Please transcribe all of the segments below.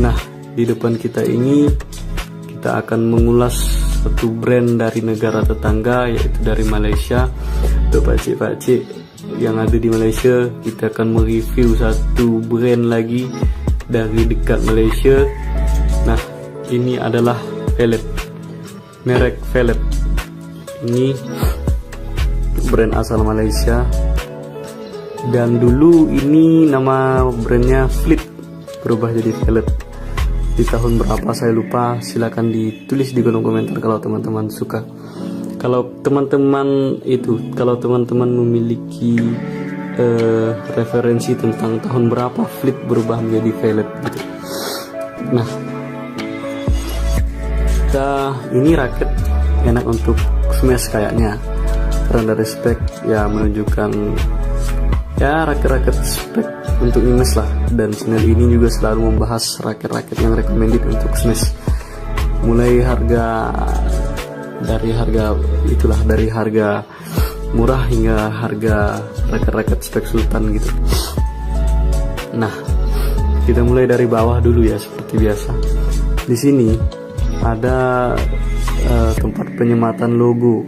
Nah, di depan kita ini kita akan mengulas satu brand dari negara tetangga, yaitu dari Malaysia. Untuk pakcik-pakcik yang ada di Malaysia, kita akan mereview satu brand lagi dari dekat Malaysia. Nah, ini adalah Velep, merek Velep. Ini brand asal Malaysia, dan dulu ini nama brandnya Flip, berubah jadi Velep. Di tahun berapa saya lupa, silahkan ditulis di kolom komentar kalau teman-teman suka. Kalau teman-teman memiliki referensi tentang tahun berapa Flip berubah menjadi Velep gitu. Nah, ini raket enak untuk smash kayaknya, karena dari spek ya menunjukkan ya raket-raket spek untuk smash lah. Dan channel ini juga selalu membahas raket-raket yang recommended untuk smash, mulai dari harga murah hingga harga raket-raket spek sultan gitu. Nah, kita mulai dari bawah dulu ya, seperti biasa. Di sini ada tempat penyematan logo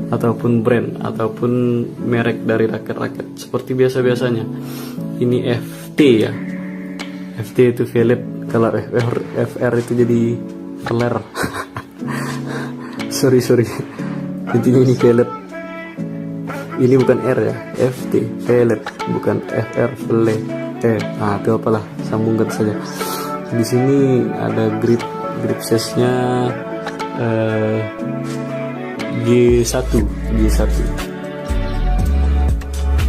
ataupun brand ataupun merek dari raket-raket seperti biasa-biasanya. Ini FT ya, FT itu Velep, kalau FR itu jadi Flair. sorry intinya ini Velep, ini bukan R ya, FT Velep, bukan FR Flair. Nah itu apalah, sambungkan saja. Di sini ada grip size-nya G1.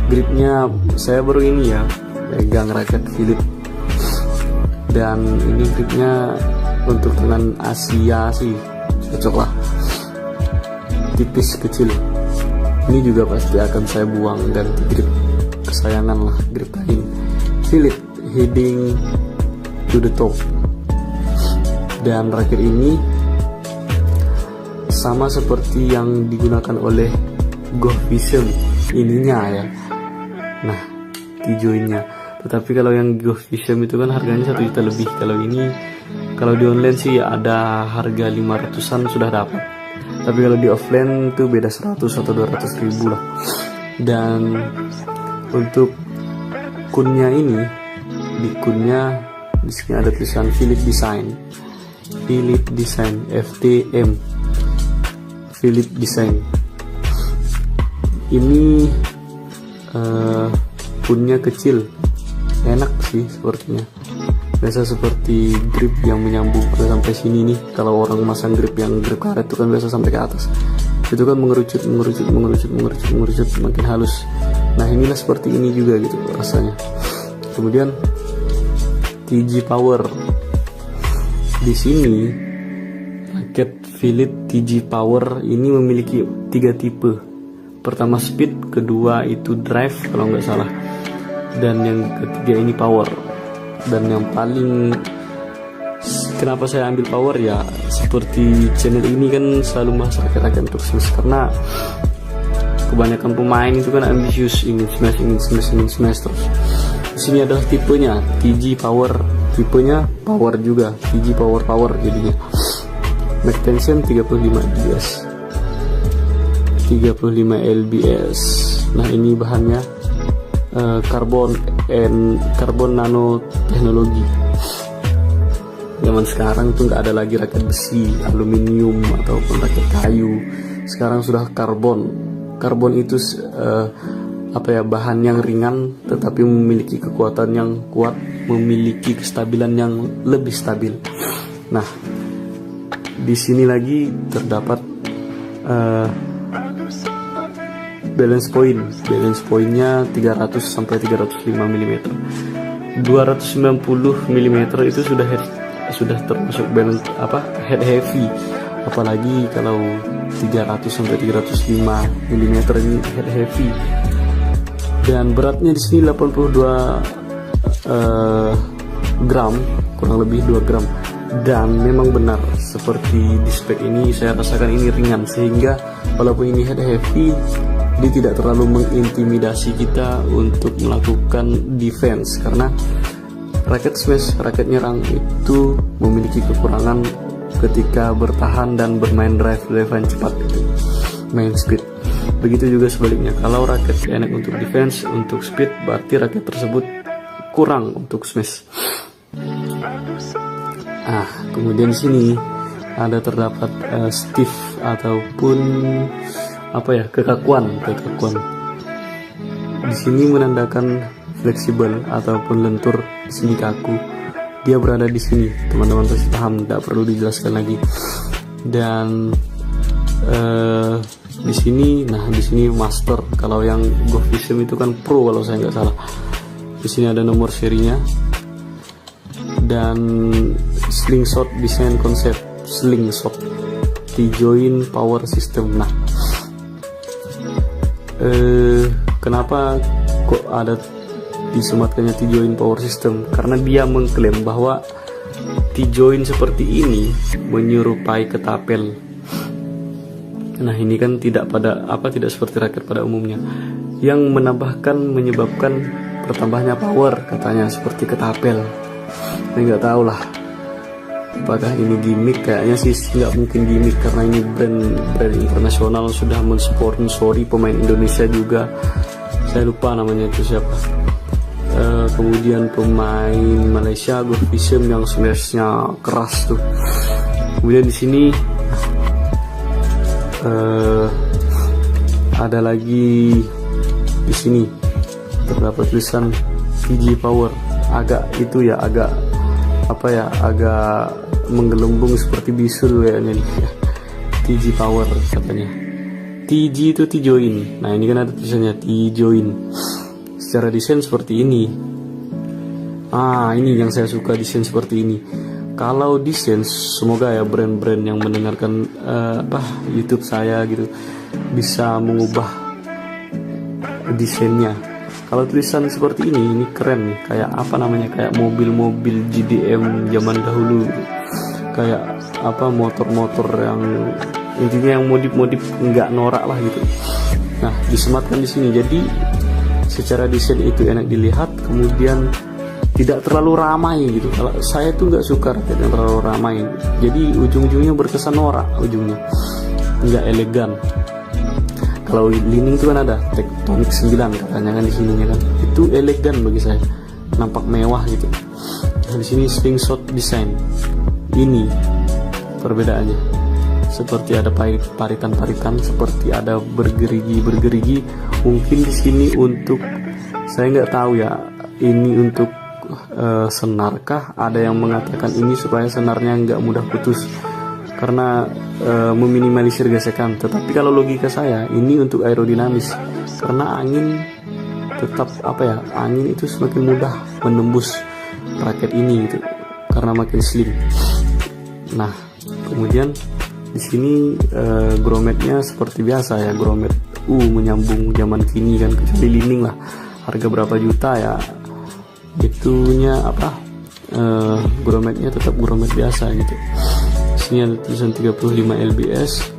Gripnya saya baru ini ya pegang raket Philip, dan ini gripnya untuk tangan Asia sih cocok lah, tipis kecil. Ini juga pasti akan saya buang, ganti grip kesayangan lah, grip lain Philip heading to the top. Dan raket ini sama seperti yang digunakan oleh Go Vision ininya ya. Nah, di joinnya. Tetapi kalau yang Go Vision itu kan harganya 1 juta lebih. Kalau ini, kalau di online sih ada harga 500-an sudah dapat. Tapi kalau di offline tuh beda 100 atau 200 ribu lah. Dan untuk kunnya ini, di kunnya di sini ada tulisan Philip Design FTM, Philip Design. Ini punnya kecil, enak sih sepertinya. Biasa seperti grip yang menyambung sampai sini nih. Kalau orang masang grip yang grip karet itu kan biasa sampai ke atas. Itu kan mengerucut makin halus. Nah, inilah seperti ini juga gitu rasanya. Kemudian TG Power. Di sini raket Philip TG Power ini memiliki 3 tipe. Pertama speed, kedua itu drive kalau nggak salah, dan yang ketiga ini power. Dan yang paling, kenapa saya ambil power ya, seperti channel ini kan selalu bahas raket-raket untuk smash, karena kebanyakan pemain itu kan ambisius, ingin smash terus. Di sini adalah tipenya TG Power, tipenya power juga, TG Power jadinya. Max tension 35 lbs. Nah, ini bahannya karbon nano teknologi. Zaman sekarang tuh nggak ada lagi raket besi, aluminium ataupun raket kayu. Sekarang sudah karbon. Karbon itu bahan yang ringan tetapi memiliki kekuatan yang kuat, memiliki kestabilan yang lebih stabil. Nah, di sini lagi terdapat balance pointnya 300 sampai 305 mm. 290 mm itu sudah termasuk balance head heavy, apalagi kalau 300 sampai 305 mm ini head heavy. Dan beratnya di sini 82 gram, kurang lebih 2 gram. Dan memang benar seperti di spek ini, saya rasakan ini ringan, sehingga walaupun ini head heavy, dia tidak terlalu mengintimidasi kita untuk melakukan defense, karena Raket smash, raket nyerang itu memiliki kekurangan ketika bertahan dan bermain drive-drivean cepat gitu, main speed. Begitu juga sebaliknya, kalau raket enak untuk defense, untuk speed, berarti raket tersebut kurang untuk smash. Kemudian di sini ada terdapat stiff ataupun kekakuan. Di sini menandakan fleksibel ataupun lentur. Di sini kaku. Dia berada di sini. Teman-teman pasti paham, tidak perlu dijelaskan lagi. Dan di sini master. Kalau yang Go Vision itu kan pro kalau saya nggak salah. Di sini ada nomor serinya. Dan slingshot design konsep slingshot T-join power system. Nah, kenapa kok ada disematkannya T-join power system? Karena dia mengklaim bahwa T-join seperti ini menyerupai ketapel. Nah, ini kan tidak seperti raket pada umumnya yang menyebabkan bertambahnya power, katanya seperti ketapel. Saya nggak tahu lah apakah ini gimmick. Kayaknya sih nggak mungkin gimmick, karena ini brand internasional sudah mensponsori pemain Indonesia juga. Saya lupa namanya itu siapa. Kemudian pemain Malaysia Go Vision yang smashnya keras tuh. Kemudian di sini ada lagi, di sini terdapat tulisan TG Power. Agak menggelembung seperti bisul kayaknya nih. TG Power katanya. TG itu T-join. Nah, ini kan ada tulisannya T-join. Secara desain seperti ini. Ini yang saya suka, desain seperti ini. Kalau desain, semoga ya brand-brand yang mendengarkan YouTube saya gitu bisa mengubah desainnya. Kalau tulisan seperti ini keren nih, kayak kayak mobil-mobil GDM zaman dahulu, kayak motor-motor yang intinya yang modif-modif nggak norak lah gitu. Nah, disematkan di sini, jadi secara desain itu enak dilihat, kemudian tidak terlalu ramai gitu. Kalau saya tuh nggak suka raket yang terlalu ramai, jadi ujung-ujungnya berkesan norak, ujungnya nggak elegan. Kalau Li-Ning itu kan ada Tectonic 9 katanya kan di sininya kan. Itu elegan bagi saya. Nampak mewah gitu. Nah, di sini slingshot design. Ini perbedaannya. Seperti ada paritan-paritan, seperti ada bergerigi. Mungkin di sini untuk, saya nggak tahu ya, ini untuk senarkah? Ada yang mengatakan ini supaya senarnya nggak mudah putus, karena meminimalisir gesekan. Tetapi kalau logika saya, ini untuk aerodinamis, karena angin tetap angin itu semakin mudah menembus raket ini gitu, karena makin slim. Nah, kemudian di sini grommetnya seperti biasa ya, grommet menyambung zaman kini kan, kecuali Li-Ning lah, harga berapa juta ya itunya grommetnya tetap grommet biasa gitu. Ini ada tulisan 35 lbs.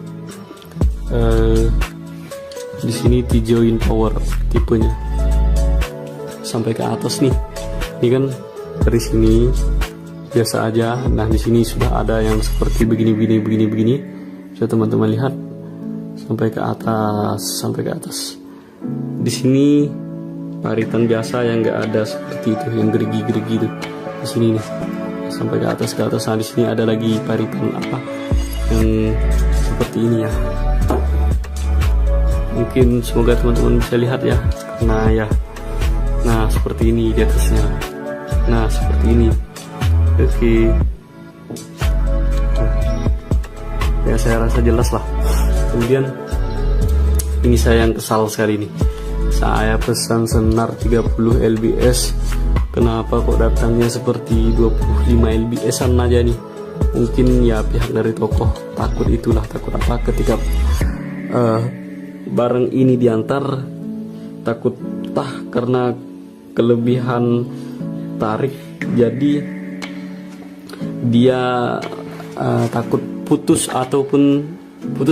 Di sini T-join power tipenya sampai ke atas nih. Ini kan dari sini biasa aja. Nah, di sini sudah ada yang seperti begini. Bisa teman-teman lihat sampai ke atas. Di sini paritan biasa yang nggak ada seperti itu, yang gerigi-gerigi itu. Di sini nih. Sampai ke atas. Nah, di sini ada lagi paritan yang seperti ini ya. Mungkin semoga teman-teman bisa lihat ya. Nah seperti ini di atasnya. Nah seperti ini. Oke. Ya, saya rasa jelas lah. Kemudian ini saya yang kesal sekali nih. Saya pesan senar 30 lbs. Kenapa kok datangnya seperti 25 lbs-an aja nih? Mungkin ya pihak dari toko takut ketika barang ini diantar, takut karena kelebihan tarik, jadi dia takut putus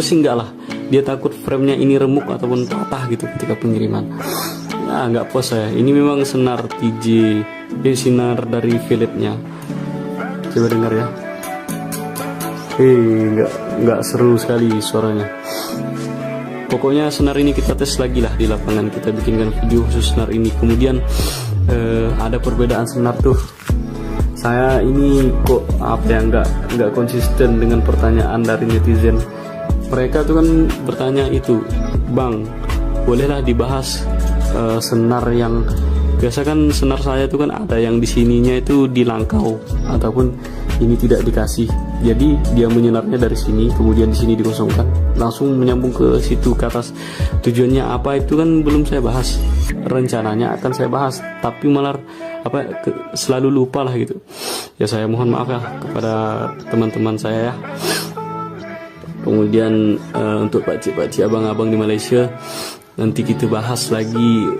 sih enggak lah, dia takut framenya ini remuk ataupun patah gitu ketika pengiriman. nggak puas saya. Ini memang senar TJ, sinar dari filletnya. Coba dengar ya. Nggak seru sekali suaranya. Pokoknya senar ini kita tes lagi lah di lapangan. Kita bikinkan video khusus senar ini. Kemudian ada perbedaan senar tuh. Saya ini kok nggak konsisten dengan pertanyaan dari netizen. Mereka tuh kan bertanya itu, Bang, bolehlah dibahas senar yang biasa kan senar saya itu kan ada yang di sininya itu dilangkau ataupun ini tidak dikasih. Jadi dia menyenarnya dari sini, kemudian di sini dikosongkan, langsung menyambung ke situ ke atas. Tujuannya apa itu kan belum saya bahas. Rencananya akan saya bahas, tapi malah selalu lupa lah gitu. Ya saya mohon maaf ya kepada teman-teman saya ya. Kemudian untuk pakcik-pakcik abang-abang di Malaysia, nanti kita bahas lagi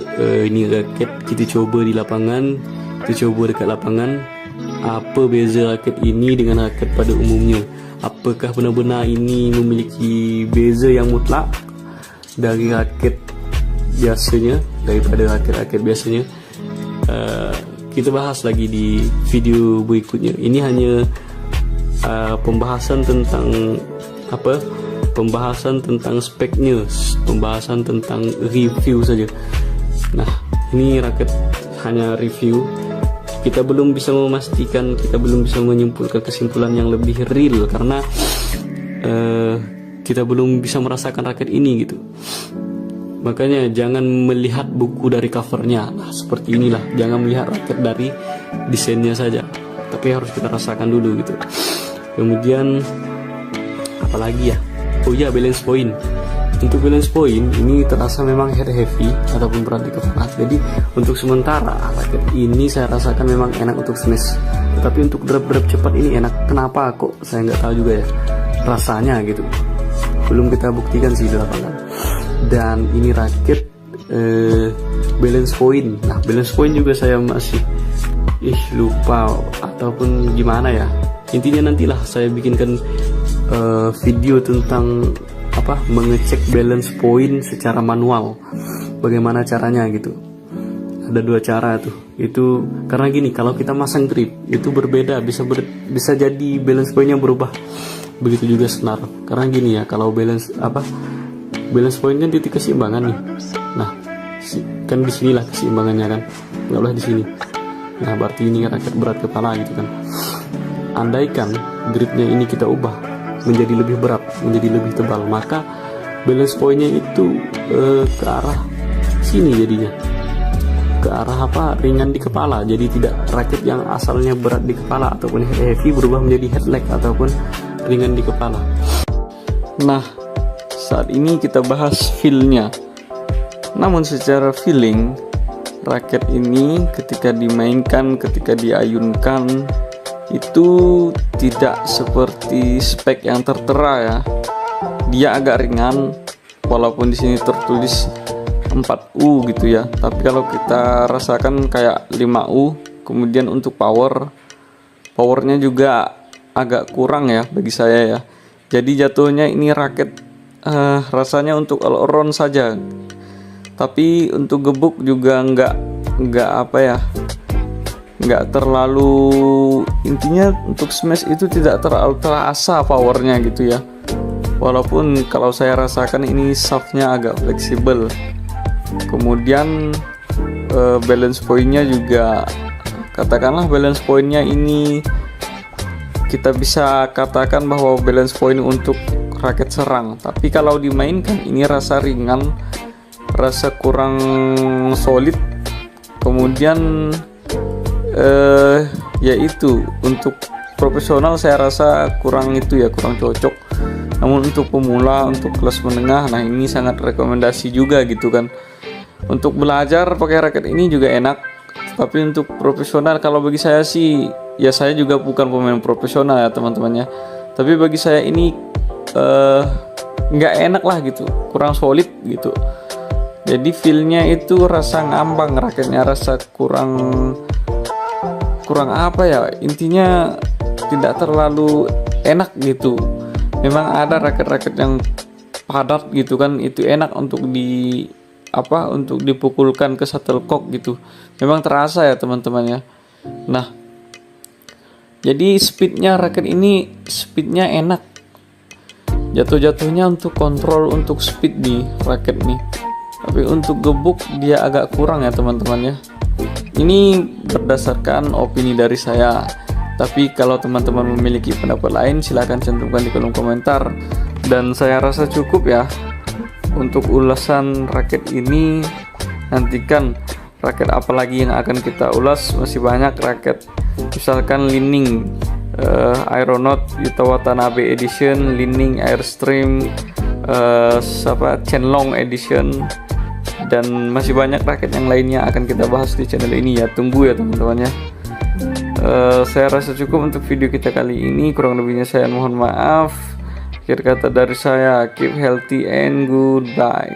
ini raket kita coba di lapangan, kita coba dekat lapangan. Apa beza raket ini dengan raket pada umumnya? Apakah benar-benar ini memiliki beza yang mutlak dari raket biasanya, daripada raket-raket biasanya? Kita bahas lagi di video berikutnya. Ini hanya pembahasan tentang pembahasan tentang speknya, pembahasan tentang review saja. Nah, ini raket hanya review. Kita belum bisa memastikan, kita belum bisa menyimpulkan kesimpulan yang lebih real karena kita belum bisa merasakan raket ini gitu. Makanya jangan melihat buku dari covernya. Nah, seperti inilah, jangan melihat raket dari desainnya saja, tapi harus kita rasakan dulu gitu. Kemudian apalagi ya? Oh iya, balance point. Untuk balance point ini terasa memang head heavy ataupun berat di kepala. Jadi untuk sementara raket ini saya rasakan memang enak untuk smash. Tetapi untuk drop cepat ini enak. Kenapa kok? Saya nggak tahu juga ya. Rasanya gitu. Belum kita buktikan sih di lapangan. Dan ini raket balance point. Nah, balance point juga saya masih lupa ataupun gimana ya. Intinya nantilah saya bikinkan video tentang mengecek balance point secara manual, bagaimana caranya gitu. Ada dua cara tuh. Itu karena gini, kalau kita masang grip itu berbeda, bisa jadi balance pointnya berubah. Begitu juga senar. Karena gini ya, kalau balance point kan titik keseimbangan nih. Nah, kan di sinilah keseimbangannya kan, nggak boleh di sini. Nah, berarti ini raket berat kepala gitu kan. Andaikan gripnya ini kita ubah menjadi lebih berat, menjadi lebih tebal, maka balance pointnya itu ke arah sini jadinya, ke arah ringan di kepala. Jadi tidak raket yang asalnya berat di kepala ataupun heavy berubah menjadi head leg ataupun ringan di kepala. Nah, saat ini kita bahas feel-nya. Namun secara feeling, raket ini ketika dimainkan, ketika diayunkan itu tidak seperti spek yang tertera ya. Dia agak ringan walaupun di sini tertulis 4U gitu ya. Tapi kalau kita rasakan kayak 5U. Kemudian untuk powernya juga agak kurang ya bagi saya ya. Jadi jatuhnya ini raket rasanya untuk all around saja. Tapi untuk gebuk juga nggak terlalu, intinya untuk smash itu tidak terlalu terasa powernya gitu ya. Walaupun kalau saya rasakan ini shaftnya agak fleksibel. Kemudian balance pointnya juga, katakanlah balance pointnya ini kita bisa katakan bahwa balance point untuk raket serang. Tapi kalau dimainkan ini rasa ringan, rasa kurang solid. Kemudian yaitu untuk profesional saya rasa kurang cocok. Namun untuk pemula, untuk kelas menengah, nah ini sangat rekomendasi juga gitu kan. Untuk belajar pakai raket ini juga enak. Tapi untuk profesional, kalau bagi saya sih, ya saya juga bukan pemain profesional ya teman-temannya. Tapi bagi saya ini nggak enak lah gitu, kurang solid gitu. Jadi feelnya itu rasa ngambang, raketnya rasa kurang intinya tidak terlalu enak gitu. Memang ada raket-raket yang padat gitu kan, itu enak untuk untuk dipukulkan ke shuttlecock gitu. Memang terasa ya teman-teman ya. Nah, jadi raket ini speednya enak. Jatuh-jatuhnya untuk kontrol untuk speed nih raket nih. Tapi untuk gebuk dia agak kurang ya teman-teman ya. Ini berdasarkan opini dari saya. Tapi kalau teman-teman memiliki pendapat lain silahkan cantumkan di kolom komentar. Dan saya rasa cukup ya untuk ulasan raket ini. Nantikan raket apa lagi yang akan kita ulas, masih banyak raket, misalkan Li-Ning Aeronaut Yuta Watanabe Edition, Li-Ning Airstream, Chen-Long Edition, dan masih banyak raket yang lainnya akan kita bahas di channel ini ya. Tunggu ya teman-teman ya. Saya rasa cukup untuk video kita kali ini, kurang lebihnya saya mohon maaf. Akhir kata dari saya, keep healthy and goodbye.